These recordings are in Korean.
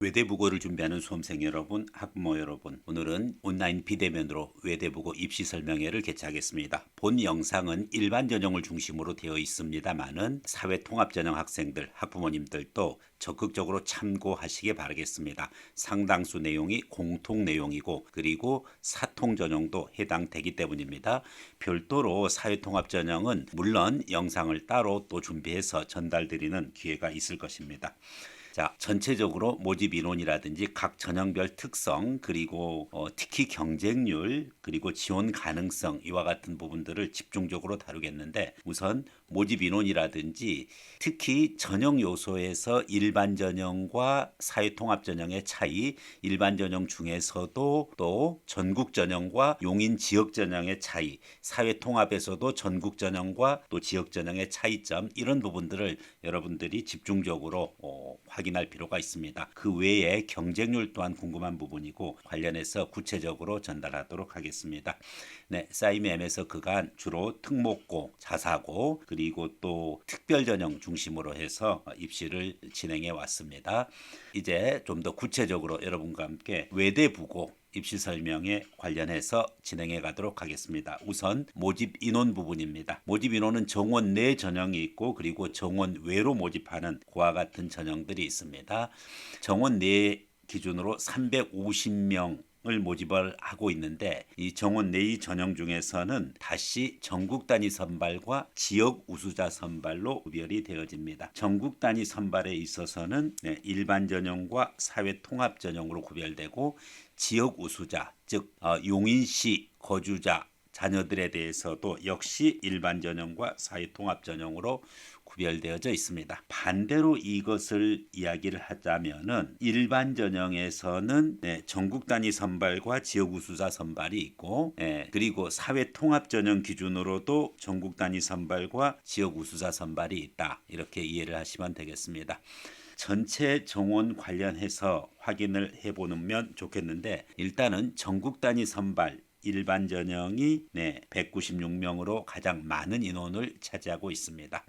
외대국어를 준비하는 수험생 여러분, 학부모 여러분, 오늘은 온라인 비대면으로 외대국어 입시 설명회를 개최하겠습니다. 본 영상은 일반 전형을 중심으로 되어 있습니다만은 사회통합전형 학생들, 학부모님들도 적극적으로 참고하시기 바라겠습니다. 상당수 내용이 공통 내용이고 그리고 사통전형도 해당되기 때문입니다. 별도로 사회통합전형은 물론 영상을 따로 또 준비해서 전달드리는 기회가 있을 것입니다. 자, 전체적으로 모집 인원이라든지 각 전형별 특성, 그리고 특히 경쟁률, 그리고 지원 가능성 이와 같은 부분들을 집중적으로 다루겠는데, 우선 모집 인원이라든지 특히 전형 요소에서 일반 전형과 사회통합 전형의 차이, 일반 전형 중에서도 또 전국 전형과 용인 지역 전형의 차이, 사회통합에서도 전국 전형과 또 지역 전형의 차이점, 이런 부분들을 여러분들이 집중적으로 확인할 필요가 있습니다. 그 외에 경쟁률 또한 궁금한 부분이고 관련해서 구체적으로 전달하도록 하겠습니다. 네, 사이엠에서 그간 주로 특목고, 자사고, 그리고 또 특별 전형 중심으로 해서 입시를 진행해 왔습니다. 이제 좀 더 구체적으로 여러분과 함께 외대부고 입시 설명에 관련해서 진행해 가도록 하겠습니다. 우선 모집 인원 부분입니다. 모집 인원은 정원 내 전형이 있고 그리고 정원 외로 모집하는 그와 같은 전형들이 있습니다. 정원 내 기준으로 350명 을 모집을 하고 있는데, 이 정원 내의 전형 중에서는 다시 전국 단위 선발과 지역 우수자 선발로 구별이 되어집니다. 전국 단위 선발에 있어서는 일반 전형과 사회 통합 전형으로 구별되고, 지역 우수자 즉 용인시 거주자 자녀들에 대해서도 역시 일반 전형과 사회 통합 전형으로 구별되어져 있습니다. 반대로 이것을 이야기를 하자면은 일반 전형에서는 전국 단위 선발과 지역 우수자 선발이 있고, 그리고 사회 통합 전형 기준으로도 전국 단위 선발과 지역 우수자 선발이 있다. 이렇게 이해를 하시면 되겠습니다. 전체 정원 관련해서 확인을 해보면 좋겠는데, 일단은 전국 단위 선발 일반 전형이 196명으로 가장 많은 인원을 차지하고 있습니다.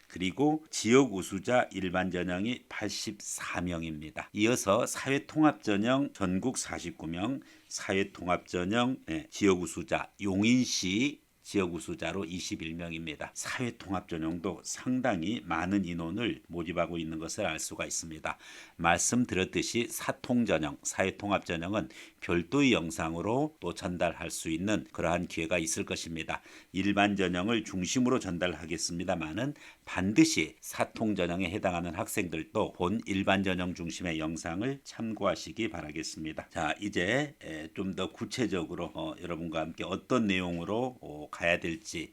그리고 지역 우수자 일반 전형이 84명입니다. 이어서 사회통합 전형 전국 49명, 사회통합 전형 지역 우수자 용인시 지역 우수자로 21명입니다. 사회통합 전형도 상당히 많은 인원을 모집하고 있는 것을 알 수가 있습니다. 말씀드렸듯이 사통전형, 사회통합 전형은 별도의 영상으로 또 전달할 수 있는 그러한 기회가 있을 것입니다. 일반 전형을 중심으로 전달하겠습니다만은 반드시 사통 전형에 해당하는 학생들도 본 일반 전형 중심의 영상을 참고하시기 바라겠습니다. 자, 이제 좀 더 구체적으로 여러분과 함께 어떤 내용으로 가야 될지,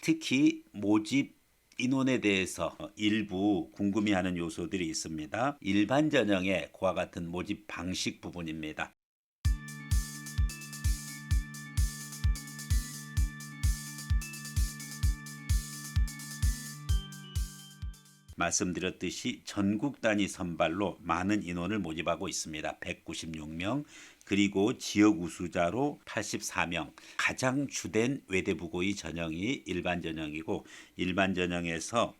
특히 모집 인원에 대해서 일부 궁금해하는 요소들이 있습니다. 일반 전형의 그와 같은 모집 방식 부분입니다. 말씀드렸듯이 전국 단위 선발로 많은 인원을 모집하고 있습니다. 196명, 그리고 지역 우수자로 84명. 가장 주된 외대부고의 전형이 일반 전형이고, 일반 전형에서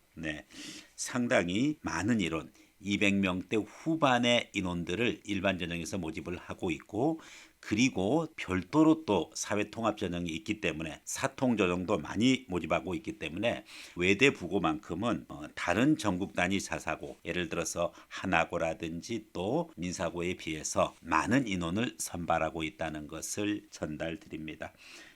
상당히 많은 인원, 200명대 후반의 인원들을 일반 전형에서 모집을 하고 있고, 그리고 별도로 또 사회통합 전형이 있기 때문에 사통 전형도 많이 모집하고 있기 때문에 외대 부고만큼은 다른 전국 단위 자사고, 예를 들어서 하나고라든지 또 민사고에 비해서 많은 인원을 선발하고 있다는 것을 전달드립니다.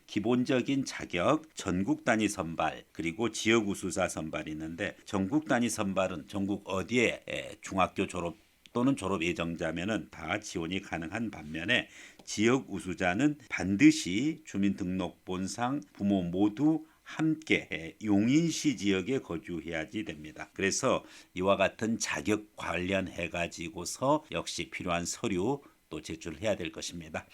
기본적인 자격, 전국 단위 선발, 그리고 지역 우수자 선발이 있는데, 전국 단위 선발은 전국 어디에 중학교 졸업 또는 졸업 예정자면은 다 지원이 가능한 반면에, 지역 우수자는 반드시 주민등록본상 부모 모두 함께 용인시 지역에 거주해야지 됩니다. 그래서 이와 같은 자격 관련해 가지고서 역시 필요한 서류 또 제출해야 될 것입니다.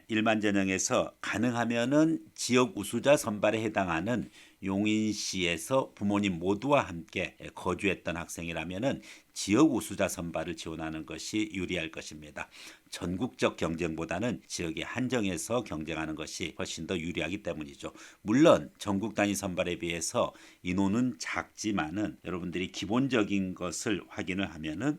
일반 전형에서 가능하면은 지역 우수자 선발에 해당하는 용인시에서 부모님 모두와 함께 거주했던 학생이라면은 지역 우수자 선발을 지원하는 것이 유리할 것입니다. 전국적 경쟁보다는 지역에 한정해서 경쟁하는 것이 훨씬 더 유리하기 때문이죠. 물론 전국 단위 선발에 비해서 인원은 작지만은 여러분들이 기본적인 것을 확인을 하면은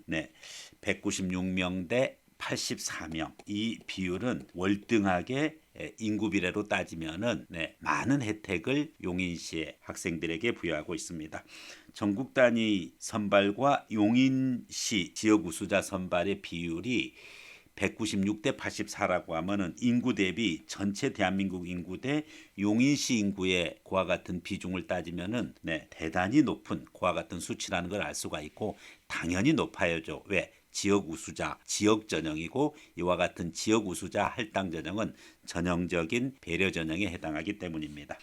196명 대 84명, 이 비율은 월등하게 인구 비례로 따지면은 많은 혜택을 용인시의 학생들에게 부여하고 있습니다. 전국 단위 선발과 용인시 지역 우수자 선발의 비율이 196 대 84라고 하면은 인구 대비 전체 대한민국 인구 대 용인시 인구의 그와 같은 비중을 따지면은 대단히 높은 그와 같은 수치라는 걸 알 수가 있고, 당연히 높아야죠. 왜? 지역 우수자, 지역 전형이고, 이와 같은 지역 우수자 할당 전형은 전형적인 배려 전형에 해당하기 때문입니다.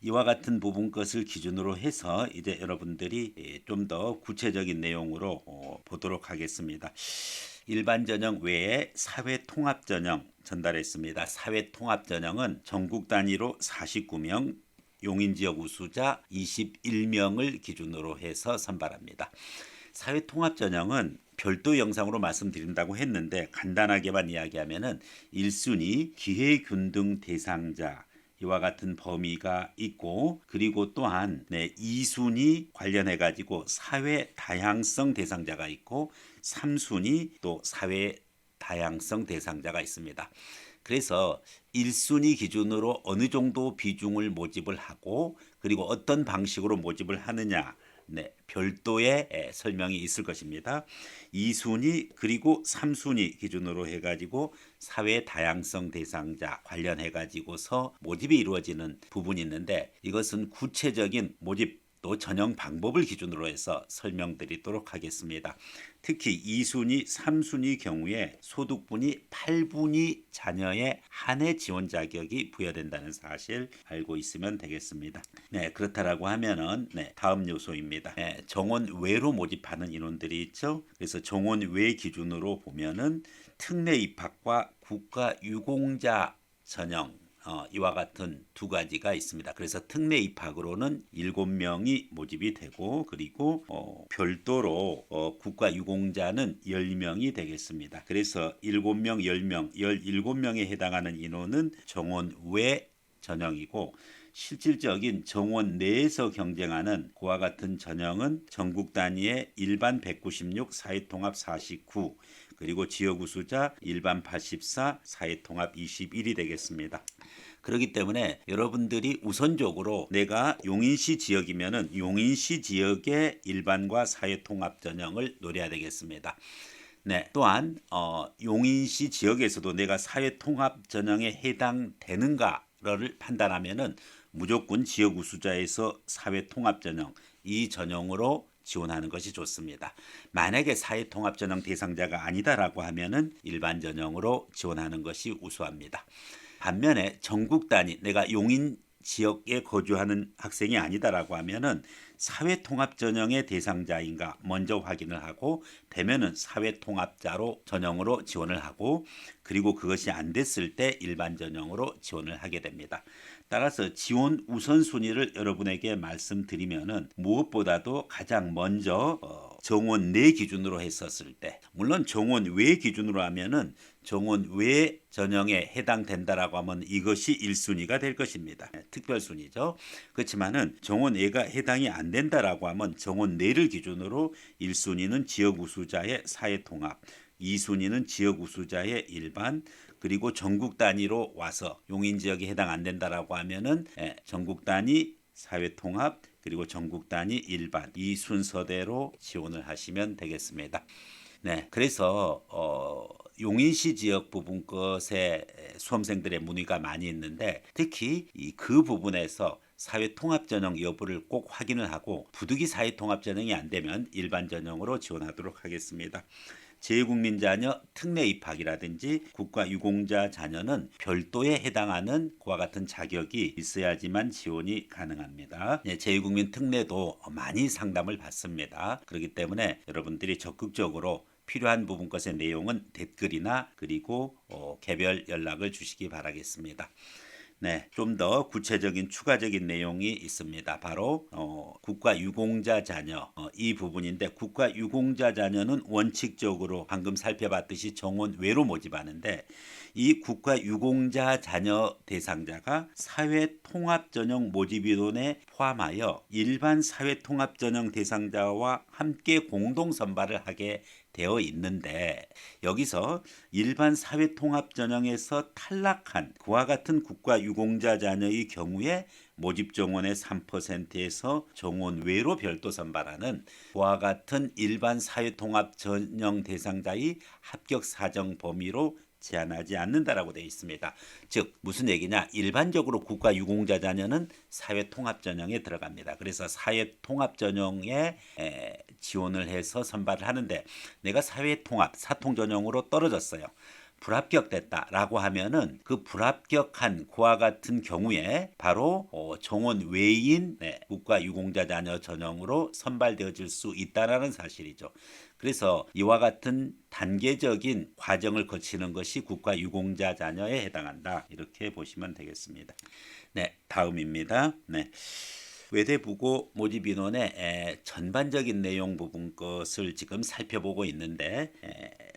이와 같은 부분 것을 기준으로 해서 이제 여러분들이 좀 더 구체적인 내용으로 보도록 하겠습니다. 일반 전형 외에 사회 통합 전형 전달했습니다. 사회 통합 전형은 전국 단위로 49명, 용인 지역 우수자 21명을 기준으로 해서 선발합니다. 사회 통합 전형은 별도 영상으로 말씀드린다고 했는데, 간단하게만 이야기하면은 1순위 기회균등 대상자, 이와 같은 범위가 있고, 그리고 또한 2순위 관련해 가지고 사회 다양성 대상자가 있고, 3순위 또 사회 다양성 대상자가 있습니다. 그래서 1순위 기준으로 어느 정도 비중을 모집을 하고, 그리고 어떤 방식으로 모집을 하느냐, 별도의 설명이 있을 것입니다. 2순위 그리고 3순위 기준으로 해가지고 사회 다양성 대상자 관련해 가지고서 모집이 이루어지는 부분이 있는데, 이것은 구체적인 모집 또 전형 방법을 기준으로 해서 설명드리도록 하겠습니다. 특히 2순위, 3순위 경우에 소득분이 8분위 자녀의 한 해 지원 자격이 부여된다는 사실 알고 있으면 되겠습니다. 그렇다라고 하면은 다음 요소입니다. 정원 외로 모집하는 인원들이 있죠. 그래서 정원 외 기준으로 보면은 특례 입학과 국가 유공자 전형, 이와 같은 두 가지가 있습니다. 그래서 특례 입학으로는 7명이 모집이 되고, 그리고 별도로 국가 유공자는 10명이 되겠습니다. 그래서 7명, 10명, 17명에 해당하는 인원은 정원 외 전형이고, 실질적인 정원 내에서 경쟁하는 그와 같은 전형은 전국 단위의 일반 196, 사회통합 49, 그리고 지역 우수자 일반 84, 사회통합 21이 되겠습니다. 그렇기 때문에 여러분들이 우선적으로 내가 용인시 지역이면은 용인시 지역의 일반과 사회통합 전형을 노려야 되겠습니다. 또한 용인시 지역에서도 내가 사회통합 전형에 해당되는가를 판단하면은 무조건 지역 우수자에서 사회통합 전형, 이 전형으로 지원하는 것이 좋습니다. 만약에 사회통합 전형 대상자가 아니다라고 하면은 일반 전형으로 지원하는 것이 우수합니다. 반면에 전국 단위, 내가 용인 지역에 거주하는 학생이 아니다라고 하면은 사회통합 전형의 대상자인가 먼저 확인을 하고, 되면은 사회통합자로 전형으로 지원을 하고, 그리고 그것이 안 됐을 때 일반 전형으로 지원을 하게 됩니다. 따라서 지원 우선순위를 여러분에게 말씀드리면은 무엇보다도 가장 먼저 정원 내 기준으로 했었을 때, 물론 정원 외 기준으로 하면은 정원 외 전형에 해당된다라고 하면 이것이 1순위가 될 것입니다. 특별순위죠. 그렇지만은 정원 외가 해당이 안 된다라고 하면 정원 내를 기준으로 1순위는 지역 우수자의 사회통합, 2순위는 지역 우수자의 일반, 그리고 전국 단위로 와서 용인 지역에 해당 안 된다라고 하면은 전국 단위 사회통합, 그리고 전국 단위 일반, 이 순서대로 지원을 하시면 되겠습니다. 그래서 용인시 지역 부분 것에 수험생들의 문의가 많이 있는데, 특히 그 부분에서 사회통합 전형 여부를 꼭 확인을 하고, 부득이 사회통합 전형이 안 되면 일반 전형으로 지원하도록 하겠습니다. 재외국민 자녀 특례 입학이라든지 국가 유공자 자녀는 별도에 해당하는 그와 같은 자격이 있어야지만 지원이 가능합니다. 재외국민 특례도 많이 상담을 받습니다. 그렇기 때문에 여러분들이 적극적으로 필요한 부분 것의 내용은 댓글이나 그리고 개별 연락을 주시기 바라겠습니다. 네, 좀 더 구체적인 추가적인 내용이 있습니다. 바로 국가 유공자 자녀 이 부분인데 국가 유공자 자녀는 원칙적으로 방금 살펴봤듯이 정원 외로 모집하는데 이 국가 유공자 자녀 대상자가 사회통합전형 모집인원에 포함하여 일반 사회통합전형 대상자와 함께 공동 선발을 하게 되어 있는데 여기서 일반 사회통합전형에서 탈락한 그와 같은 국가 유공자 자녀의 경우에 모집 정원의 3%에서 정원 외로 별도 선발하는 그와 같은 일반 사회통합전형 대상자의 합격 사정 범위로 제한하지 않는다라고 되어 있습니다. 즉 무슨 얘기냐? 일반적으로 국가 유공자 자녀는 사회통합전형에 들어갑니다. 그래서 사회통합전형에 지원을 해서 선발을 하는데 내가 사회통합 사통전형으로 떨어졌어요. 불합격됐다라고 하면은 그 불합격한 그와 같은 경우에 바로 정원 외인 국가 유공자 자녀 전형으로 선발되어질 수 있다라는 사실이죠. 그래서 이와 같은 단계적인 과정을 거치는 것이 국가 유공자 자녀에 해당한다. 이렇게 보시면 되겠습니다. 네, 다음입니다. 네. 외대부고 모집 인원의 전반적인 내용 부분 것을 지금 살펴보고 있는데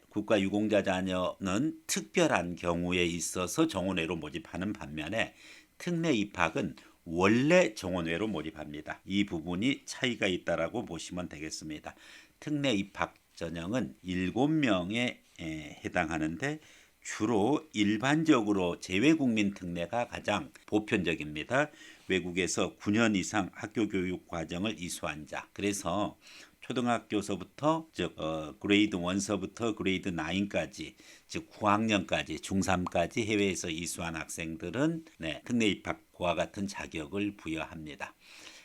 국가 유공자 자녀는 특별한 경우에 있어서 정원외로 모집하는 반면에 특례 입학은 원래 정원외로 모집합니다. 이 부분이 차이가 있다라고 보시면 되겠습니다. 특례 입학 전형은 7명에 해당하는데 주로 일반적으로 재외국민 특례가 가장 보편적입니다. 외국에서 9년 이상 학교 교육 과정을 이수한 자. 그래서 초등학교서부터 즉 그레이드 1서부터 그레이드 9까지 즉 9학년까지 중3까지 해외에서 이수한 학생들은 특례 입학과 같은 자격을 부여합니다.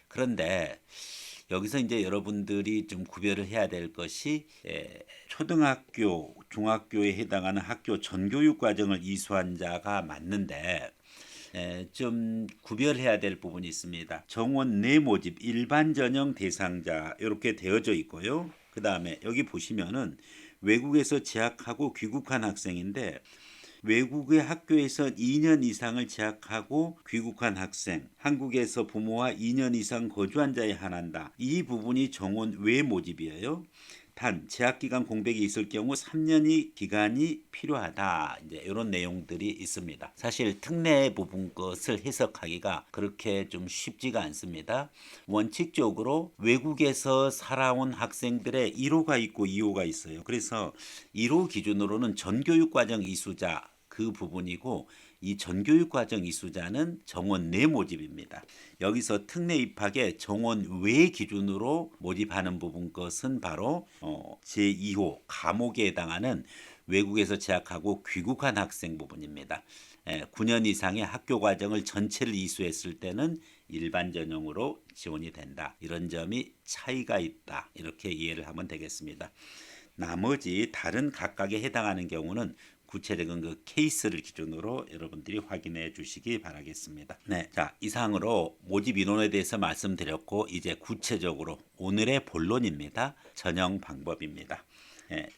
그런데 여기서 이제 여러분들이 좀 구별을 해야 될 것이 초등학교, 중학교에 해당하는 학교 전교육 과정을 이수한 자가 맞는데 좀 구별해야 될 부분이 있습니다. 정원 내 모집 일반 전형 대상자 이렇게 되어져 있고요. 그 다음에 여기 보시면은 외국에서 재학하고 귀국한 학생인데 외국의 학교에서 2년 이상을 재학하고 귀국한 학생, 한국에서 부모와 2년 이상 거주한 자에 한한다. 이 부분이 정원 외 모집이에요. 단 재학기간 공백이 있을 경우 3년의 기간이 필요하다. 이제 이런 내용들이 있습니다. 사실 특례 부분 것을 해석하기가 그렇게 좀 쉽지가 않습니다. 원칙적으로 외국에서 살아온 학생들의 1호가 있고 2호가 있어요. 그래서 1호 기준으로는 전교육과정 이수자 그 부분이고 이 전교육과정 이수자는 정원 내 모집입니다. 여기서 특례 입학에 정원 외 기준으로 모집하는 부분 것은 바로 제2호 과목에 해당하는 외국에서 재학하고 귀국한 학생 부분입니다. 9년 이상의 학교 과정을 전체를 이수했을 때는 일반 전형으로 지원이 된다. 이런 점이 차이가 있다. 이렇게 이해를 하면 되겠습니다. 나머지 다른 각각에 해당하는 경우는 구체적인 그 케이스를 기준으로 여러분들이 확인해 주시기 바라겠습니다. 네, 자 이상으로 모집 인원에 대해서 말씀드렸고 이제 구체적으로 오늘의 본론입니다. 전형 방법입니다.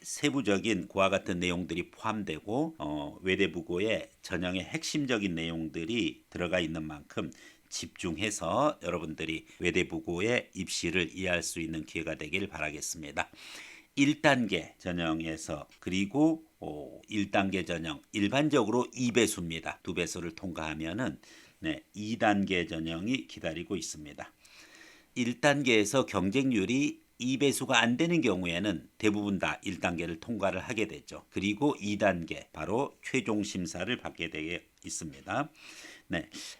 세부적인 그와 같은 내용들이 포함되고 외대부고의 전형의 핵심적인 내용들이 들어가 있는 만큼 집중해서 여러분들이 외대부고의 입시를 이해할 수 있는 기회가 되길 바라겠습니다. 1단계 전형에서 그리고 1단계 전형 일반적으로 2배수입니다. 2배수를 통과하면은 2단계 전형이 기다리고 있습니다. 1단계에서 경쟁률이 2배수가 안 되는 경우에는 대부분 다 1단계를 통과를 하게 되죠. 그리고 2단계 바로 최종 심사를 받게 되어 있습니다.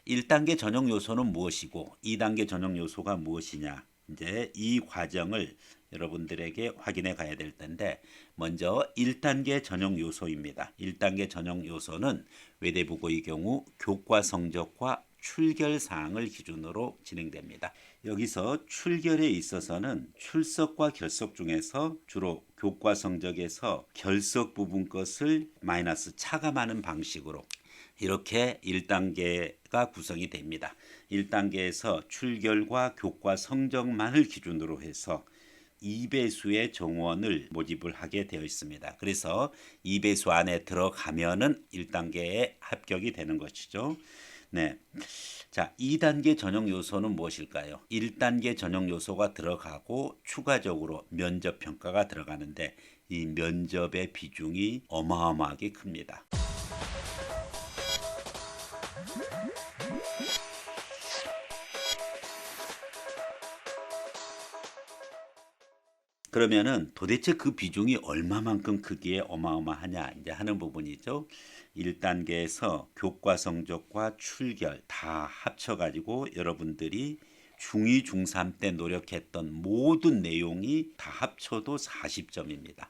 1단계 전형 요소는 무엇이고 2단계 전형 요소가 무엇이냐? 이제 이 과정을 여러분들에게 확인해 가야 될 텐데 먼저 1단계 전형 요소입니다. 1단계 전형 요소는 외대부고의 경우 교과 성적과 출결 사항을 기준으로 진행됩니다. 여기서 출결에 있어서는 출석과 결석 중에서 주로 교과 성적에서 결석 부분 것을 마이너스 차감하는 방식으로 이렇게 1단계가 구성이 됩니다. 1단계에서 출결과 교과 성적만을 기준으로 해서 2배수의 정원을 모집을 하게 되어 있습니다. 그래서 2배수 안에 들어가면은 1단계에 합격이 되는 것이죠. 네. 자, 2단계 전형 요소는 무엇일까요? 1단계 전형 요소가 들어가고 추가적으로 면접 평가가 들어가는데 이 면접의 비중이 어마어마하게 큽니다. 그러면은 도대체 그 비중이 얼마만큼 크기에 어마어마하냐 이제 하는 부분이죠. 1단계에서 교과 성적과 출결 다 합쳐가지고 여러분들이 중2, 중3 때 노력했던 모든 내용이 다 합쳐도 40점입니다.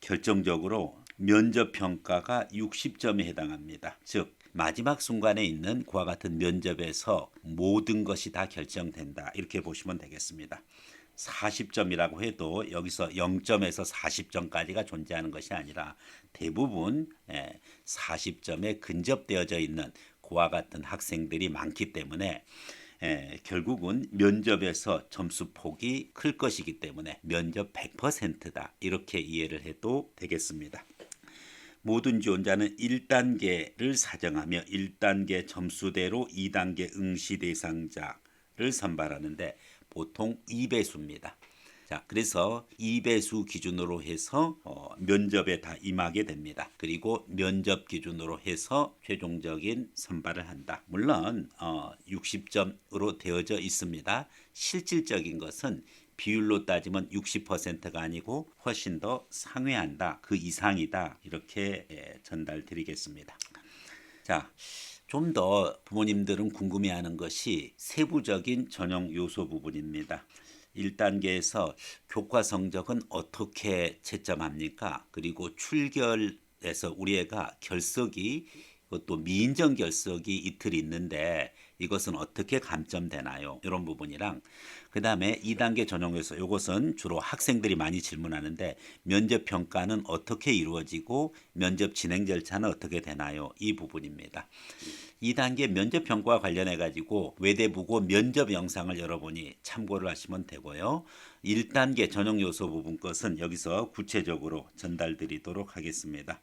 결정적으로 면접 평가가 60점에 해당합니다. 즉 마지막 순간에 있는 그와 같은 면접에서 모든 것이 다 결정된다. 이렇게 보시면 되겠습니다. 40점이라고 해도 여기서 0점에서 40점까지가 존재하는 것이 아니라 대부분 40점에 근접되어져 있는 그와 같은 학생들이 많기 때문에 결국은 면접에서 점수 폭이 클 것이기 때문에 면접 100%다 이렇게 이해를 해도 되겠습니다. 모든 지원자는 1단계를 사정하며 1단계 점수대로 2단계 응시 대상자를 선발하는데 보통 2배수입니다. 자, 그래서 2배수 기준으로 해서 면접에 다 임하게 됩니다. 그리고 면접 기준으로 해서 최종적인 선발을 한다. 물론 60점으로 되어져 있습니다. 실질적인 것은 비율로 따지면 60%가 아니고 훨씬 더 상회한다. 그 이상이다. 이렇게 전달드리겠습니다. 자, 좀 더 부모님들은 궁금해하는 것이 세부적인 전형 요소 부분입니다. 1단계에서 교과 성적은 어떻게 채점합니까? 그리고 출결에서 우리 애가 결석이 그것도 미인정 결석이 이틀 있는데 이것은 어떻게 감점되나요? 이런 부분이랑 그 다음에 2단계 전형 요소 이것은 주로 학생들이 많이 질문하는데 면접 평가는 어떻게 이루어지고 면접 진행 절차는 어떻게 되나요? 이 부분입니다. 2단계 면접 평가와 관련해 가지고 외대부고 면접 영상을 여러분이 참고를 하시면 되고요. 1단계 전형 요소 부분 것은 여기서 구체적으로 전달드리도록 하겠습니다.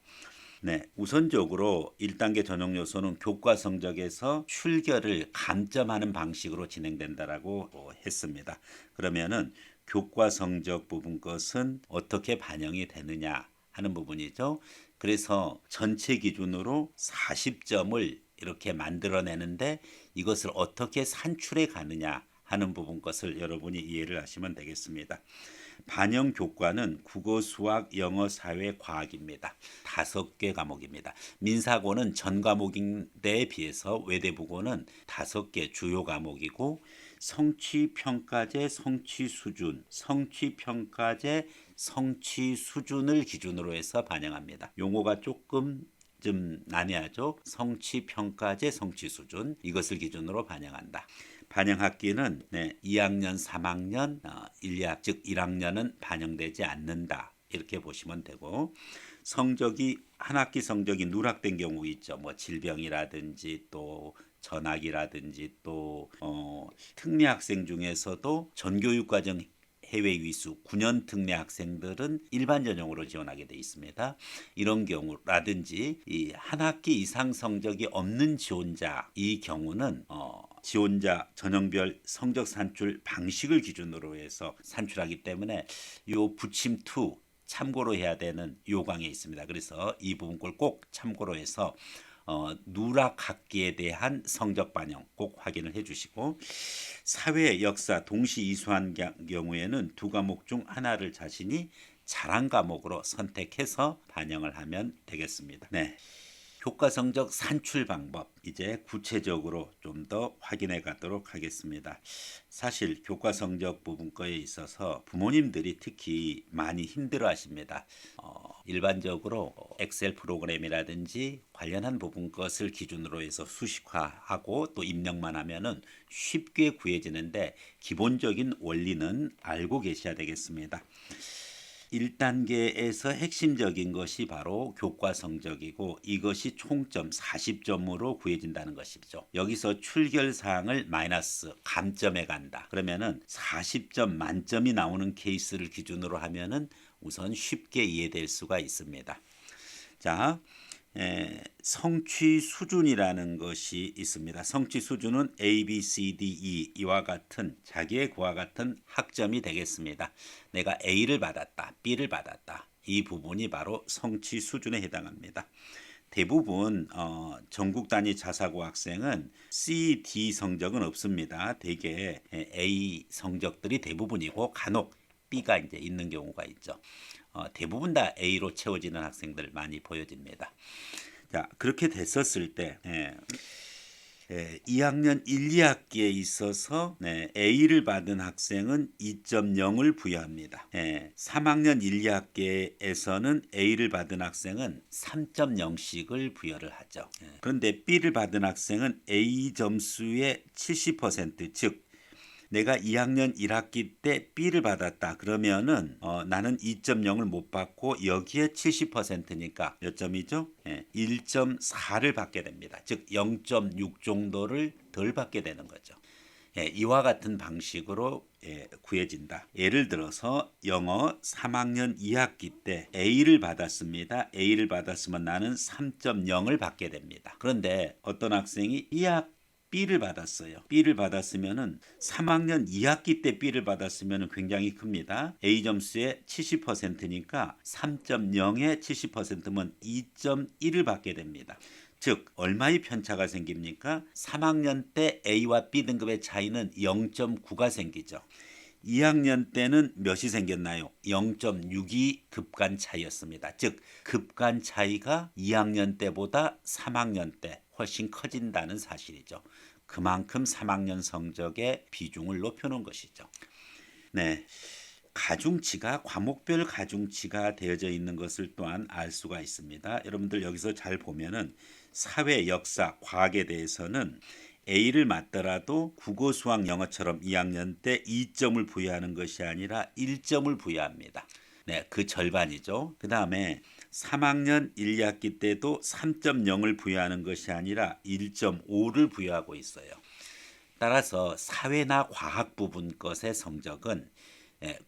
네, 우선적으로 1단계 전형 요소는 교과 성적에서 출결을 감점하는 방식으로 진행된다라고 했습니다. 그러면은 교과 성적 부분 것은 어떻게 반영이 되느냐 하는 부분이죠. 그래서 전체 기준으로 40점을 이렇게 만들어내는데 이것을 어떻게 산출해 가느냐 하는 부분 것을 여러분이 이해를 하시면 되겠습니다. 반영 교과는 국어, 수학, 영어, 사회, 과학입니다. 5개 과목입니다. 민사고는 전 과목인데에 비해서 외대부고는 5개 주요 과목이고 성취평가제 성취평가제 성취 수준을 기준으로 해서 반영합니다. 용어가 조금 좀 난해하죠. 성취평가제 성취수준 이것을 기준으로 반영한다. 반영 학기는 2학년, 3학년, 1, 2학 즉 1학년은 반영되지 않는다. 이렇게 보시면 되고 성적이 한 학기 성적이 누락된 경우 있죠. 뭐 질병이라든지 또 전학이라든지 또 특례 학생 중에서도 전교육과정 해외 위수 9년 특례 학생들은 일반 전형으로 지원하게 돼 있습니다. 이런 경우라든지 이 한 학기 이상 성적이 없는 지원자 이 경우는 지원자 전형별 성적 산출 방식을 기준으로 해서 산출하기 때문에 요 부침 2 참고로 해야 되는 요강에 있습니다. 그래서 이 부분 걸 꼭 참고로 해서 누락 학기에 대한 성적 반영 꼭 확인을 해주시고 사회, 역사 동시 이수한 경우에는 두 과목 중 하나를 자신이 잘한 과목으로 선택해서 반영을 하면 되겠습니다. 네. 교과 성적 산출 방법 이제 구체적으로 좀 더 확인해 가도록 하겠습니다. 사실 교과 성적 부분 거에 있어서 부모님들이 특히 많이 힘들어 하십니다. 일반적으로 엑셀 프로그램이라든지 관련한 부분 것을 기준으로 해서 수식화하고 또 입력만 하면은 쉽게 구해지는데 기본적인 원리는 알고 계셔야 되겠습니다. 1단계에서 핵심적인 것이 바로 교과 성적이고 이것이 총점 40점으로 구해진다는 것이죠. 여기서 출결사항을 마이너스 감점해 간다. 그러면은 40점 만점이 나오는 케이스를 기준으로 하면은 우선 쉽게 이해될 수가 있습니다. 자, 성취 수준이라는 것이 있습니다. 성취 수준은 A, B, C, D, E 이와 같은 자기의 그와 같은 학점이 되겠습니다. 내가 A를 받았다, B를 받았다. 이 부분이 바로 성취 수준에 해당합니다. 대부분 전국 단위 자사고 학생은 C, D 성적은 없습니다. 대개 A 성적들이 대부분이고 간혹 B가 이제 있는 경우가 있죠. 대부분 다 A로 채워지는 학생들 많이 보여집니다. 자, 그렇게 됐었을 때 2학년 1, 2학기에 있어서 A를 받은 학생은 2.0을 부여합니다. 3학년 1, 2학기에서는 A를 받은 학생은 3.0씩을 부여를 하죠. 그런데 B를 받은 학생은 A 점수의 70%, 즉 내가 2학년 1학기 때 B를 받았다. 그러면은 나는 2.0을 못 받고 여기에 70%니까 몇 점이죠? 1.4를 받게 됩니다. 즉 0.6 정도를 덜 받게 되는 거죠. 이와 같은 방식으로 구해진다. 예를 들어서 영어 3학년 2학기 때 A를 받았습니다. A를 받았으면 나는 3.0을 받게 됩니다. 그런데 어떤 학생이 B를 받았어요. B를 받았으면은 3학년 2학기 때 B를 받았으면은 굉장히 큽니다. A 점수의 70%니까 3.0의 70%면 2.1을 받게 됩니다. 즉 얼마의 편차가 생깁니까? 3학년 때 A와 B 등급의 차이는 0.9가 생기죠. 2학년 때는 몇이 생겼나요? 0.62 급간 차이였습니다. 즉 급간 차이가 2학년 때보다 3학년 때 훨씬 커진다는 사실이죠. 그만큼 3학년 성적의 비중을 높여놓은 것이죠. 네, 가중치가 과목별 가중치가 되어져 있는 것을 또한 알 수가 있습니다. 여러분들 여기서 잘 보면은 사회, 역사, 과학에 대해서는 A를 맞더라도 국어, 수학, 영어처럼 2학년 때 2점을 부여하는 것이 아니라 1점을 부여합니다. 네, 그 절반이죠. 그 다음에 3학년 1, 2학기 때도 3.0을 부여하는 것이 아니라 1.5를 부여하고 있어요. 따라서 사회나 과학 부분 것의 성적은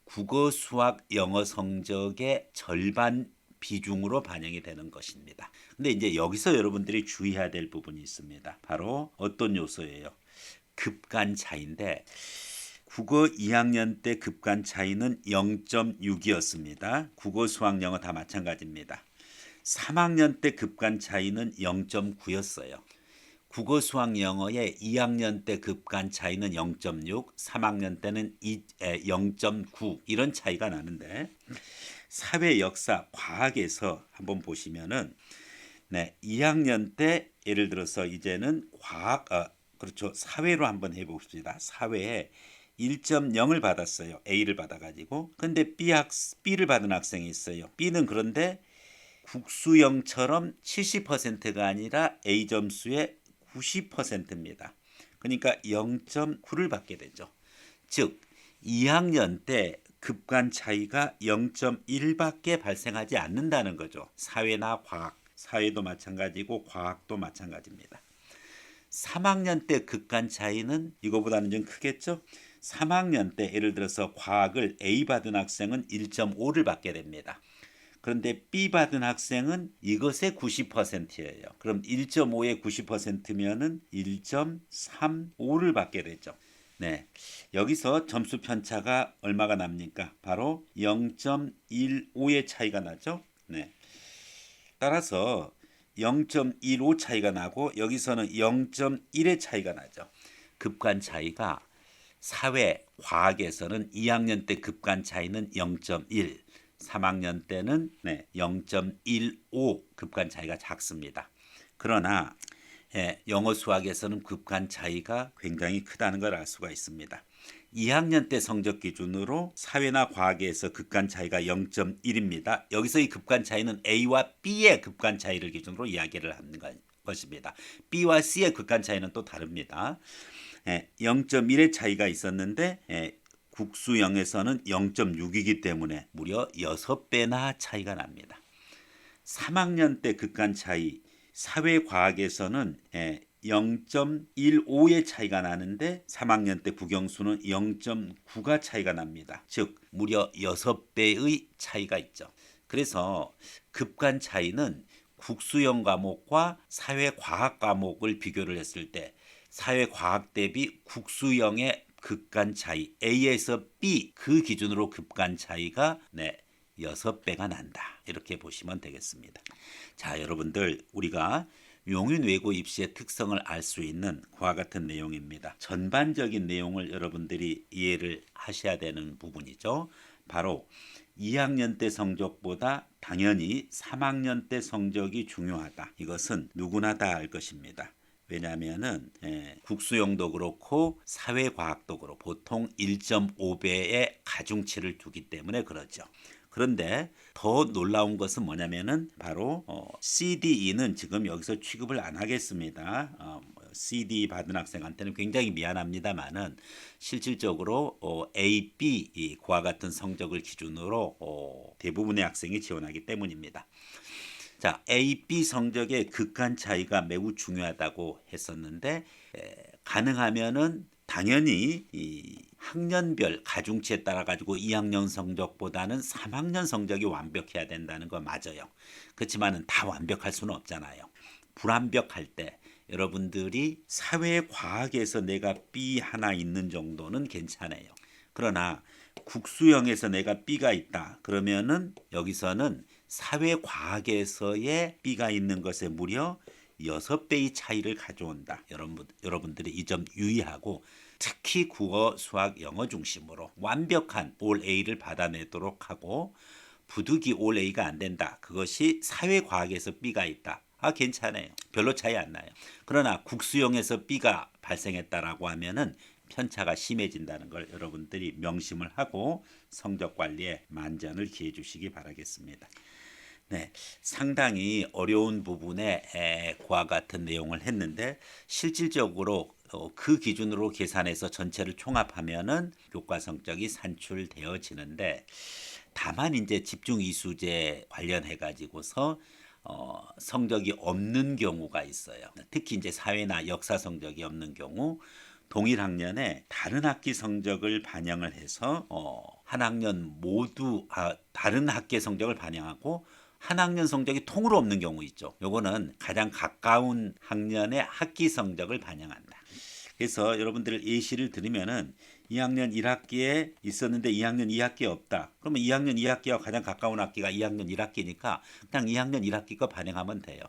국어, 수학, 영어 성적의 절반 비중으로 반영이 되는 것입니다. 근데 이제 여기서 여러분들이 주의해야 될 부분이 있습니다. 바로 어떤 요소예요? 급간 차이인데 국어 2학년 때 급간 차이는 0.6이었습니다. 국어, 수학, 영어 다 마찬가지입니다. 3학년 때 급간 차이는 0.9였어요. 국어, 수학, 영어의 2학년 때 급간 차이는 0.6, 3학년 때는 0.9 이런 차이가 나는데 사회, 역사, 과학에서 한번 보시면은 2학년 때 예를 들어서 이제는 과학 그렇죠. 사회로 한번 해봅시다. 사회에 1.0을 받았어요. A를 받아가지고. 근데 B를 받은 학생이 있어요. B는 그런데 국수형처럼 70%가 아니라 A 점수의 90%입니다. 그러니까 0.9를 받게 되죠. 즉 2학년 때 급간 차이가 0.1밖에 발생하지 않는다는 거죠. 사회나 과학, 사회도 마찬가지고 과학도 마찬가지입니다. 3학년 때 급간 차이는 이거보다는 좀 크겠죠. 3학년 때 예를 들어서 과학을 A 받은 학생은 1.5를 받게 됩니다. 그런데 B 받은 학생은 이것의 90%예요. 그럼 1.5의 90%면은 1.35를 받게 되죠. 네. 여기서 점수 편차가 얼마가 납니까? 바로 0.15의 차이가 나죠. 네. 따라서 0.15 차이가 나고 여기서는 0.1의 차이가 나죠. 급간 차이가 사회, 과학에서는 2학년 때 급간 차이는 0.1, 3학년 때는 0.15 급간 차이가 작습니다. 그러나 영어, 수학에서는 급간 차이가 굉장히 크다는 걸 알 수가 있습니다. 2학년 때 성적 기준으로 사회나 과학에서 급간 차이가 0.1입니다. 여기서 이 급간 차이는 A와 B의 급간 차이를 기준으로 이야기를 하는 것입니다. B와 C의 급간 차이는 또 다릅니다. 0.1의 차이가 있었는데 국수형에서는 0.6이기 때문에 무려 6배나 차이가 납니다. 3학년 때 급간 차이, 사회과학에서는 0.15의 차이가 나는데 3학년 때 국영수는 0.9가 차이가 납니다. 즉 무려 6배의 차이가 있죠. 그래서 급간 차이는 국수형 과목과 사회과학 과목을 비교를 했을 때 사회과학 대비 국수형의 급간 차이 A에서 B 그 기준으로 급간 차이가 6배가 난다. 이렇게 보시면 되겠습니다. 자, 여러분들 우리가 용인 외고 입시의 특성을 알 수 있는 그와 같은 내용입니다. 전반적인 내용을 여러분들이 이해를 하셔야 되는 부분이죠. 바로 2학년 때 성적보다 당연히 3학년 때 성적이 중요하다. 이것은 누구나 다 알 것입니다. 왜냐하면은 국수형도 그렇고 사회과학도 그렇고 보통 1.5배의 가중치를 두기 때문에 그러죠. 그런데 더 놀라운 것은 뭐냐면은 바로 CDE는 지금 여기서 취급을 안 하겠습니다. CD 받은 학생한테는 굉장히 미안합니다만은 실질적으로 A, B 그와 같은 성적을 기준으로 대부분의 학생이 지원하기 때문입니다. 자, A, B 성적의 극한 차이가 매우 중요하다고 했었는데 가능하면은 당연히 이 학년별 가중치에 따라 가지고 2학년 성적보다는 3학년 성적이 완벽해야 된다는 거 맞아요. 그렇지만은 다 완벽할 수는 없잖아요. 불완벽할 때 여러분들이 사회과학에서 내가 B 하나 있는 정도는 괜찮아요. 그러나 국수형에서 내가 B가 있다. 그러면은 여기서는 사회과학에서의 B가 있는 것에 무려 6배의 차이를 가져온다. 여러분들이 이 점 유의하고 특히 국어, 수학, 영어 중심으로 완벽한 올 A를 받아내도록 하고 부득이 올 A가 안 된다. 그것이 사회과학에서 B가 있다. 괜찮아요. 별로 차이 안 나요. 그러나 국수형에서 B가 발생했다라고 하면은 편차가 심해진다는 걸 여러분들이 명심을 하고 성적 관리에 만전을 기해 주시기 바라겠습니다. 네, 상당히 어려운 부분에 그와 같은 내용을 했는데 실질적으로 그 기준으로 계산해서 전체를 총합하면은 교과 성적이 산출되어지는데 다만 이제 집중 이수제 관련해 가지고서 성적이 없는 경우가 있어요. 특히 이제 사회나 역사 성적이 없는 경우 동일 학년에 다른 학기 성적을 반영을 해서 한 학년 모두 다른 학기 성적을 반영하고 한 학년 성적이 통으로 없는 경우 있죠. 요거는 가장 가까운 학년의 학기 성적을 반영한다. 그래서 여러분들 예시를 들으면은 2학년 1학기에 있었는데 2학년 2학기에 없다. 그러면 2학년 2학기와 가장 가까운 학기가 2학년 1학기니까 그냥 2학년 1학기 거 반영하면 돼요.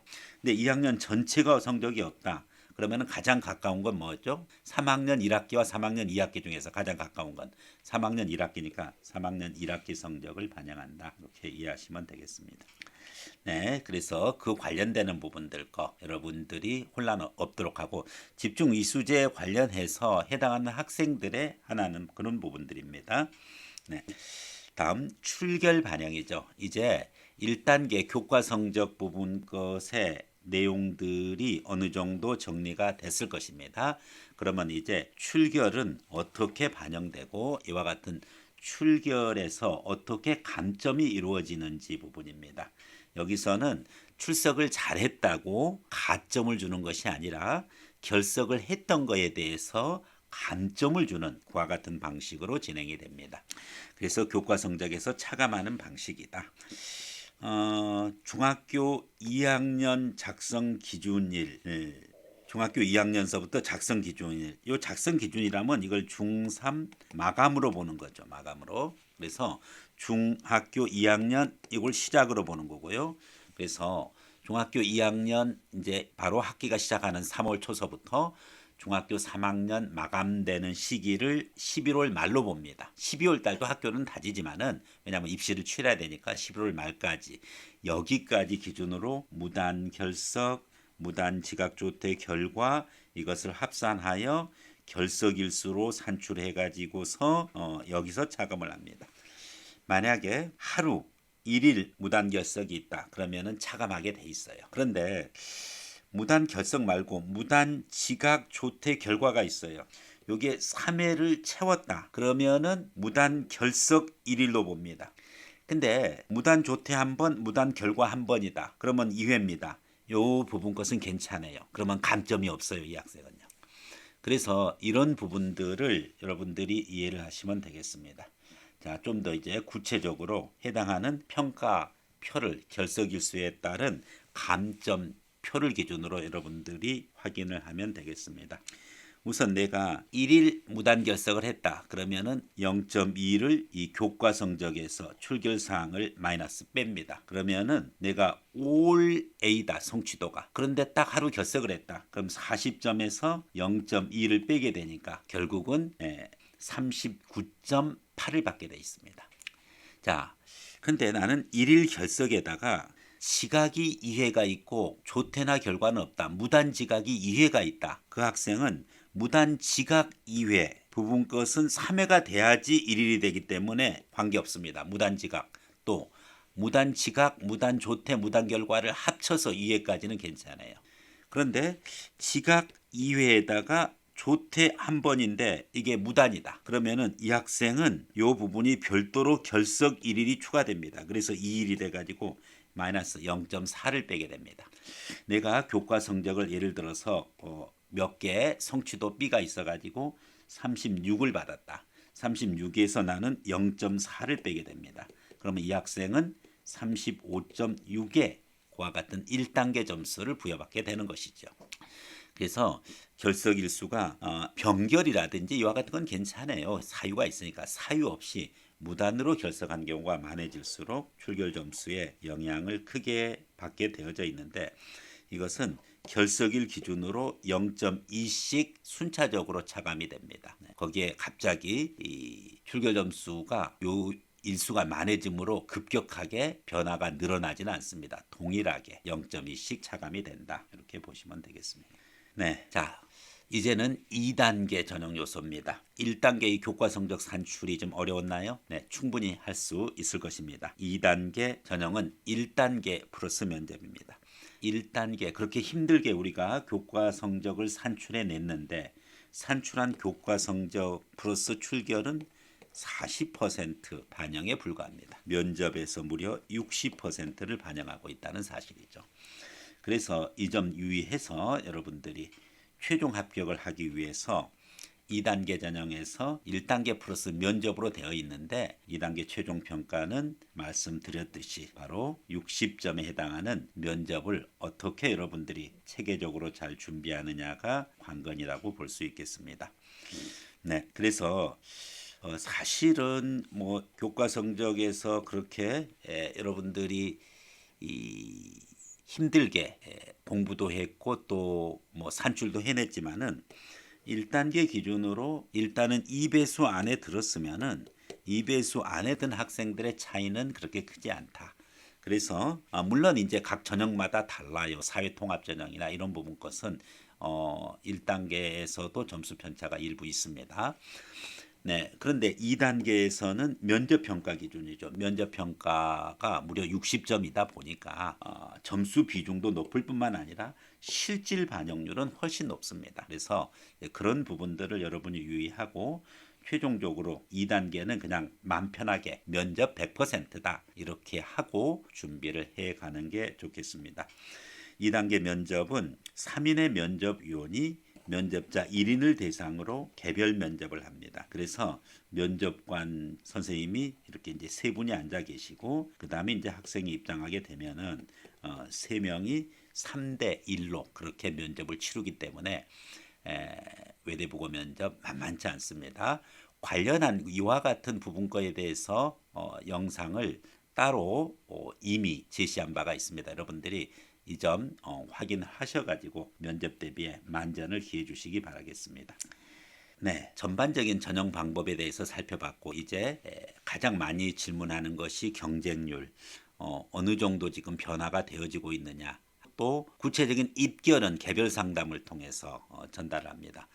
근데 2학년 전체가 성적이 없다. 그러면 가장 가까운 건 뭐죠? 3학년 1학기와 3학년 2학기 중에서 가장 가까운 건 3학년 1학기니까 3학년 1학기 성적을 반영한다. 이렇게 이해하시면 되겠습니다. 네, 그래서 그 관련되는 부분들 여러분들이 혼란 없도록 하고 집중 이수제 관련해서 해당하는 학생들의 하나는 그런 부분들입니다. 네. 다음 출결 반영이죠. 이제 1단계 교과 성적 부분 것의 내용들이 어느 정도 정리가 됐을 것입니다. 그러면 이제 출결은 어떻게 반영되고 이와 같은 출결에서 어떻게 감점이 이루어지는지 부분입니다. 여기서는 출석을 잘했다고 가점을 주는 것이 아니라 결석을 했던 거에 대해서 감점을 주는 그와 같은 방식으로 진행이 됩니다. 그래서 교과 성적에서 차감하는 방식이다. 중학교 2학년 작성 기준일, 중학교 2학년서부터 작성 기준일. 이 작성 기준이라면 이걸 중3 마감으로 보는 거죠. 마감으로. 그래서 중학교 2학년 이걸 시작으로 보는 거고요. 그래서 중학교 2학년 이제 바로 학기가 시작하는 3월 초서부터 중학교 3학년 마감되는 시기를 11월 말로 봅니다. 12월 달도 학교는 다지지만은 왜냐하면 입시를 치러야 되니까 11월 말까지 여기까지 기준으로 무단 결석, 무단 지각조퇴 결과 이것을 합산하여 결석일수로 산출해 가지고서 여기서 차감을 합니다. 만약에 하루 1일 무단 결석이 있다. 그러면은 차감하게 돼 있어요. 그런데 무단 결석 말고 무단 지각 조퇴 결과가 있어요. 요게 3회를 채웠다. 그러면은 무단 결석 1일로 봅니다. 근데 무단 조퇴 한 번, 무단 결과 한 번이다. 그러면 2회입니다. 요 부분 것은 괜찮아요. 그러면 감점이 없어요, 이 학생은요. 그래서 이런 부분들을 여러분들이 이해를 하시면 되겠습니다. 자, 좀 더 이제 구체적으로 해당하는 평가 표를 결석일수에 따른 감점표를 기준으로 여러분들이 확인을 하면 되겠습니다. 우선 내가 1일 무단 결석을 했다. 그러면은 0.2를 이 교과 성적에서 출결 사항을 마이너스 뺍니다. 그러면은 내가 올 A다 성취도가. 그런데 딱 하루 결석을 했다. 그럼 40점에서 0.2를 빼게 되니까 결국은 39.8을 받게 돼 있습니다. 자, 근데 나는 1일 결석에다가 지각이 2회가 있고 조퇴나 결과는 없다. 무단 지각이 2회가 있다. 그 학생은 무단 지각 2회 부분 것은 3회가 돼야지 1일이 되기 때문에 관계없습니다. 무단 지각 또 무단 지각, 무단 조퇴, 무단 결과를 합쳐서 2회까지는 괜찮아요. 그런데 지각 2회에다가 조퇴 한 번인데 이게 무단이다. 그러면은 이 학생은 이 부분이 별도로 결석 1일이 추가됩니다. 그래서 2일이 돼가지고 마이너스 0.4를 빼게 됩니다. 내가 교과 성적을 예를 들어서 몇 개 성취도 B가 있어가지고 36을 받았다. 36에서 나는 0.4를 빼게 됩니다. 그러면 이 학생은 35.6에 그와 같은 1단계 점수를 부여받게 되는 것이죠. 그래서 결석일수가 병결이라든지 이와 같은 건 괜찮아요. 사유가 있으니까 사유 없이 무단으로 결석한 경우가 많아질수록 출결 점수에 영향을 크게 받게 되어져 있는데 이것은 결석일 기준으로 0.2씩 순차적으로 차감이 됩니다. 거기에 갑자기 이 출결 점수가 요 일수가 많아지므로 급격하게 변화가 늘어나지는 않습니다. 동일하게 0.2씩 차감이 된다. 이렇게 보시면 되겠습니다. 네, 자 이제는 2단계 전형 요소입니다. 1단계의 교과 성적 산출이 좀 어려웠나요? 네, 충분히 할 수 있을 것입니다. 2단계 전형은 1단계 플러스 면접입니다. 1단계 그렇게 힘들게 우리가 교과 성적을 산출해 냈는데 산출한 교과 성적 플러스 출결은 40% 반영에 불과합니다. 면접에서 무려 60%를 반영하고 있다는 사실이죠. 그래서 이 점 유의해서 여러분들이 최종 합격을 하기 위해서 2단계 전형에서 1단계 플러스 면접으로 되어 있는데 2단계 최종 평가는 말씀드렸듯이 바로 60점에 해당하는 면접을 어떻게 여러분들이 체계적으로 잘 준비하느냐가 관건이라고 볼 수 있겠습니다. 네, 그래서 사실은 뭐 교과 성적에서 그렇게 여러분들이 힘들게 공부도 했고 또 뭐 산출도 해냈지만은 1단계 기준으로 일단은 2배수 안에 들었으면은 2배수 안에 든 학생들의 차이는 그렇게 크지 않다. 그래서 물론 이제 각 전형마다 달라요. 사회통합 전형이나 이런 부분 것은 1단계에서도 점수 편차가 일부 있습니다. 네, 그런데 2단계에서는 면접 평가 기준이죠. 면접 평가가 무려 60점이다 보니까 점수 비중도 높을 뿐만 아니라 실질 반영률은 훨씬 높습니다. 그래서 그런 부분들을 여러분이 유의하고 최종적으로 2단계는 그냥 맘 편하게 면접 100%다 이렇게 하고 준비를 해 가는 게 좋겠습니다. 2단계 면접은 3인의 면접위원이 면접자 1인을 대상으로 개별 면접을 합니다. 그래서 면접관 선생님이 이렇게 이제 세 분이 앉아 계시고 그 다음에 이제 학생이 입장하게 되면은 세 명이 3대 1로 그렇게 면접을 치르기 때문에 외대보고 면접 만만치 않습니다. 관련한 이와 같은 부분 거에 대해서 영상을 따로 이미 제시한 바가 있습니다. 여러분들이 이 점 확인하셔가지고 면접 대비에 만전을 기해 주시기 바라겠습니다. 네, 전반적인 전형 방법에 대해서 살펴봤고 이제 가장 많이 질문하는 것이 경쟁률, 어느 정도 지금 변화가 되어지고 있느냐, 또 구체적인 입결은 개별 상담을 통해서 전달합니다.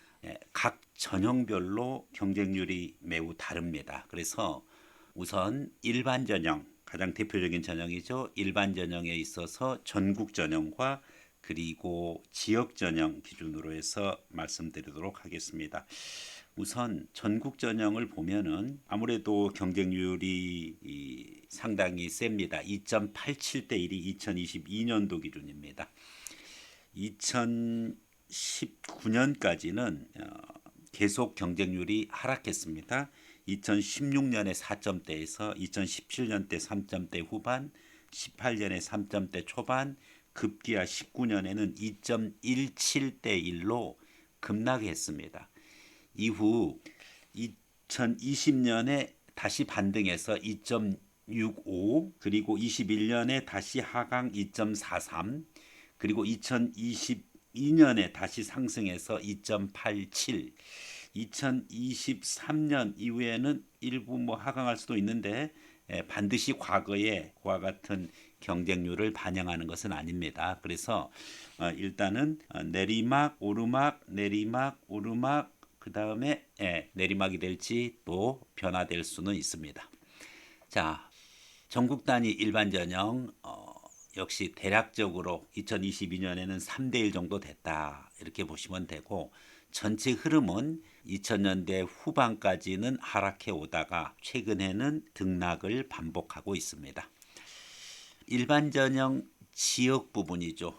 각 전형별로 경쟁률이 매우 다릅니다. 그래서 우선 일반 전형 가장 대표적인 전형이죠. 일반 전형에 있어서 전국 전형과 그리고 지역 전형 기준으로 해서 말씀드리도록 하겠습니다. 우선 전국 전형을 보면은 아무래도 경쟁률이 상당히 셉니다. 2.87대 1이 2022년도 기준입니다. 2019년까지는 계속 경쟁률이 하락했습니다. 2016년에 4점대에서 2017년 때 3점대 후반, 18년에 3점대 초반, 급기야 19년에는 2.17대 1로 급락했습니다. 이후 2020년에 다시 반등해서 2.65, 그리고 21년에 다시 하강 2.43, 그리고 2022년에 다시 상승해서 2.87, 2023년 이후에는 일부 뭐 하강할 수도 있는데 반드시 과거의 그와 같은 경쟁률을 반영하는 것은 아닙니다. 그래서 일단은 내리막, 오르막, 내리막, 오르막, 그 다음에 내리막이 될지 또 변화될 수는 있습니다. 자, 전국 단위 일반 전형 역시 대략적으로 2022년에는 3대1 정도 됐다 이렇게 보시면 되고, 전체 흐름은 2000년대 후반까지는 하락해 오다가 최근에는 등락을 반복하고 있습니다. 일반 전형 지역 부분이죠.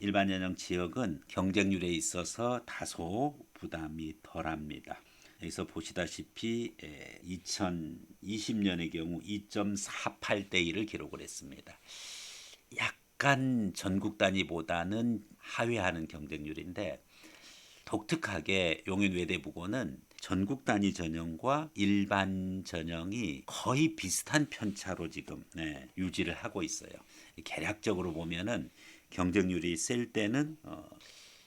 일반 전형 지역은 경쟁률에 있어서 다소 부담이 덜합니다. 여기서 보시다시피 2020년의 경우 2.48대 1을 기록을 했습니다. 약간 전국 단위보다는 하회하는 경쟁률인데, 독특하게 용인 외대부고는 전국 단위 전형과 일반 전형이 거의 비슷한 편차로 지금 유지를 하고 있어요. 계략적으로 보면은 경쟁률이 셀 때는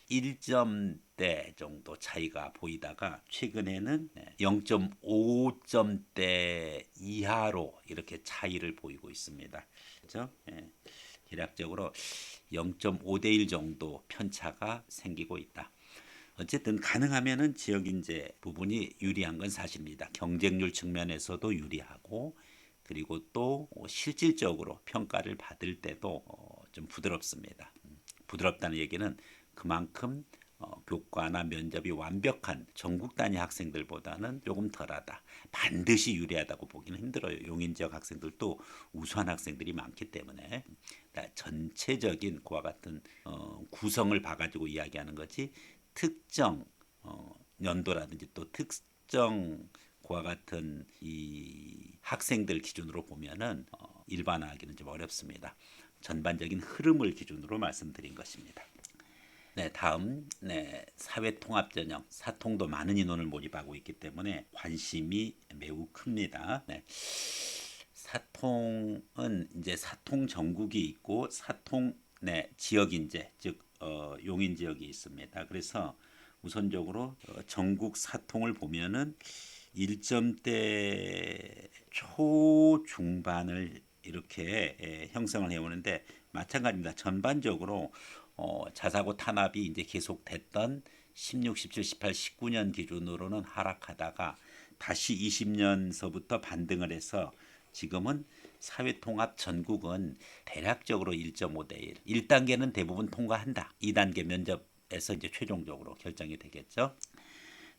1점대 정도 차이가 보이다가 최근에는 0.5점대 이하로 이렇게 차이를 보이고 있습니다. 그렇죠? 대략적으로 0.5대 1 정도 편차가 생기고 있다. 어쨌든 가능하면은 지역인재 부분이 유리한 건 사실입니다. 경쟁률 측면에서도 유리하고, 그리고 또 실질적으로 평가를 받을 때도 좀 부드럽습니다. 부드럽다는 얘기는 그만큼 교과나 면접이 완벽한 전국 단위 학생들보다는 조금 덜하다. 반드시 유리하다고 보기는 힘들어요. 용인 지역 학생들도 우수한 학생들이 많기 때문에 전체적인 그와 같은 구성을 봐가지고 이야기하는 거지, 특정 연도라든지 또 특정 그와 같은 이 학생들 기준으로 보면은 일반화하기는 좀 어렵습니다. 전반적인 흐름을 기준으로 말씀드린 것입니다. 네, 다음 사회통합전형, 사통도 많은 인원을 모집하고 있기 때문에 관심이 매우 큽니다. 사통은 이제 사통 전국이 있고 사통 지역 인재, 즉 용인 지역이 있습니다. 그래서 우선적으로 전국 사통을 보면은 1점대 초중반을 이렇게 형성을 해오는데, 마찬가지입니다. 전반적으로 자사고 탄압이 이제 계속됐던 16, 17, 18, 19년 기준으로는 하락하다가 다시 20년서부터 반등을 해서 지금은 사회통합 전국은 대략적으로 1.5대 1. 1단계는 대부분 통과한다. 2단계 면접에서 이제 최종적으로 결정이 되겠죠.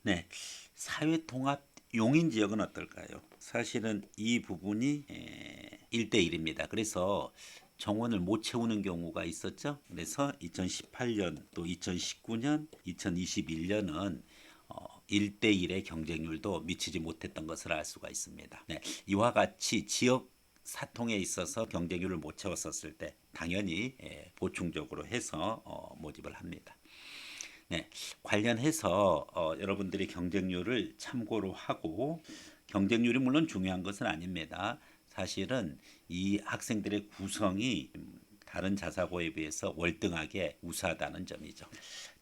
네, 사회통합 용인 지역은 어떨까요? 사실은 이 부분이 1대 1입니다. 그래서 정원을 못 채우는 경우가 있었죠. 그래서 2018년 또 2019년, 2021년은 1대 1의 경쟁률도 미치지 못했던 것을 알 수가 있습니다. 이와 같이 지역 사통에 있어서 경쟁률을 못 채웠었을 때 당연히 보충적으로 해서 모집을 합니다. 관련해서 여러분들이 경쟁률을 참고로 하고, 경쟁률이 물론 중요한 것은 아닙니다. 사실은 이 학생들의 구성이 다른 자사고에 비해서 월등하게 우수하다는 점이죠.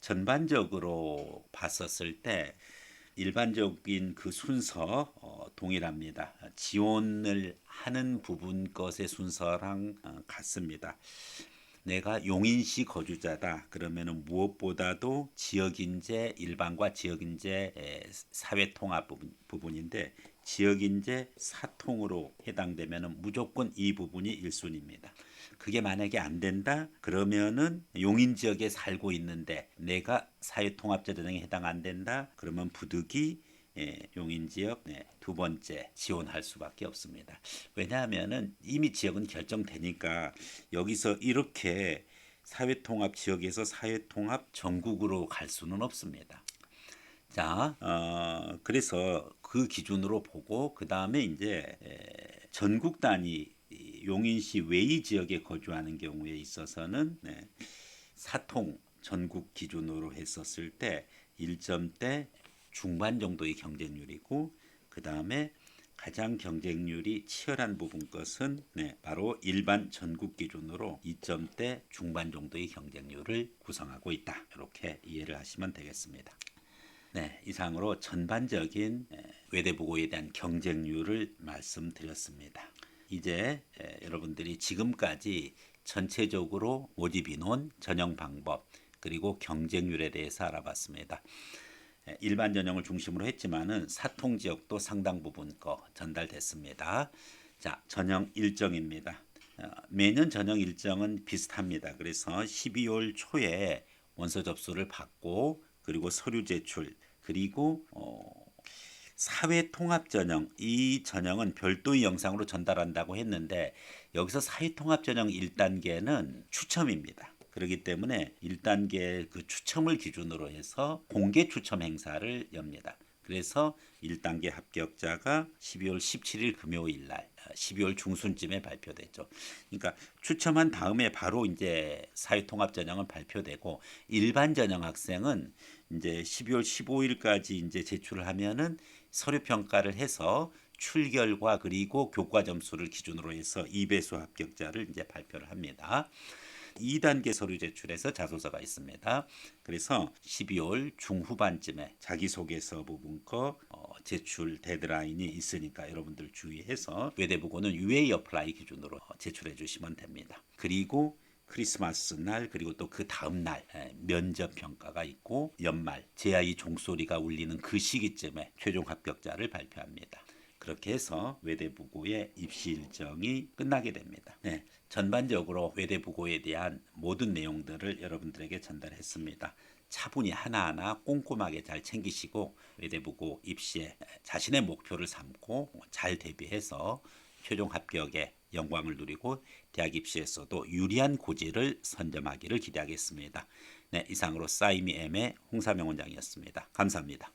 전반적으로 봤었을 때 일반적인 그 순서 동일합니다. 지원을 하는 부분 것의 순서랑 같습니다. 내가 용인시 거주자다 그러면은 무엇보다도 지역인재 일반과 지역인재 사회통합 부분인데, 지역인재 사통으로 해당되면은 무조건 이 부분이 1순위입니다. 그게 만약에 안 된다 그러면은 용인 지역에 살고 있는데 내가 사회통합자 전형에 해당 안 된다 그러면 부득이 용인 지역 두 번째 지원할 수밖에 없습니다. 왜냐하면은 이미 지역은 결정되니까 여기서 이렇게 사회통합 지역에서 사회통합 전국으로 갈 수는 없습니다. 자, 그래서 그 기준으로 보고 그 다음에 이제 전국 단위 이 용인시 외의 지역에 거주하는 경우에 있어서는 사통 전국 기준으로 했었을 때 1점대 중반 정도의 경쟁률이고, 그 다음에 가장 경쟁률이 치열한 부분 것은 바로 일반 전국 기준으로 2점대 중반 정도의 경쟁률을 구성하고 있다. 이렇게 이해를 하시면 되겠습니다. 이상으로 전반적인 외대부고에 대한 경쟁률을 말씀드렸습니다. 이제 여러분들이 지금까지 전체적으로 모집 인원, 전형 방법, 그리고 경쟁률에 대해서 알아봤습니다. 일반 전형을 중심으로 했지만은 사통 지역도 상당 부분 전달됐습니다. 자, 전형 일정입니다. 매년 전형 일정은 비슷합니다. 그래서 12월 초에 원서 접수를 받고, 그리고 서류 제출, 그리고 사회 통합 전형, 이 전형은 별도의 영상으로 전달한다고 했는데, 여기서 사회 통합 전형 1단계는 추첨입니다. 그렇기 때문에 1단계 그 추첨을 기준으로 해서 공개 추첨 행사를 엽니다. 그래서 1단계 합격자가 12월 17일 금요일 날 12월 중순쯤에 발표되죠. 그러니까 추첨한 다음에 바로 이제 사회통합 전형은 발표되고, 일반 전형 학생은 이제 12월 15일까지 이제 제출을 하면은 서류 평가를 해서 출결과 그리고 교과 점수를 기준으로 해서 2배수 합격자를 이제 발표를 합니다. 2단계 서류 제출에서 자소서가 있습니다. 그래서 12월 중후반쯤에 자기소개서 부분 거 제출 데드라인이 있으니까 여러분들 주의해서 외대부고는 UA 어플라이 기준으로 제출해 주시면 됩니다. 그리고 크리스마스 날, 그리고 또 그 다음 날 면접 평가가 있고, 연말 제 아이 종소리가 울리는 그 시기쯤에 최종 합격자를 발표합니다. 그렇게 해서 외대부고의 입시 일정이 끝나게 됩니다. 전반적으로 외대부고에 대한 모든 내용들을 여러분들에게 전달했습니다. 차분히 하나하나 꼼꼼하게 잘 챙기시고, 외대부고 입시에 자신의 목표를 삼고 잘 대비해서 최종 합격에 영광을 누리고 대학 입시에서도 유리한 고지를 선점하기를 기대하겠습니다. 이상으로 싸이미 M의 홍사명 원장이었습니다. 감사합니다.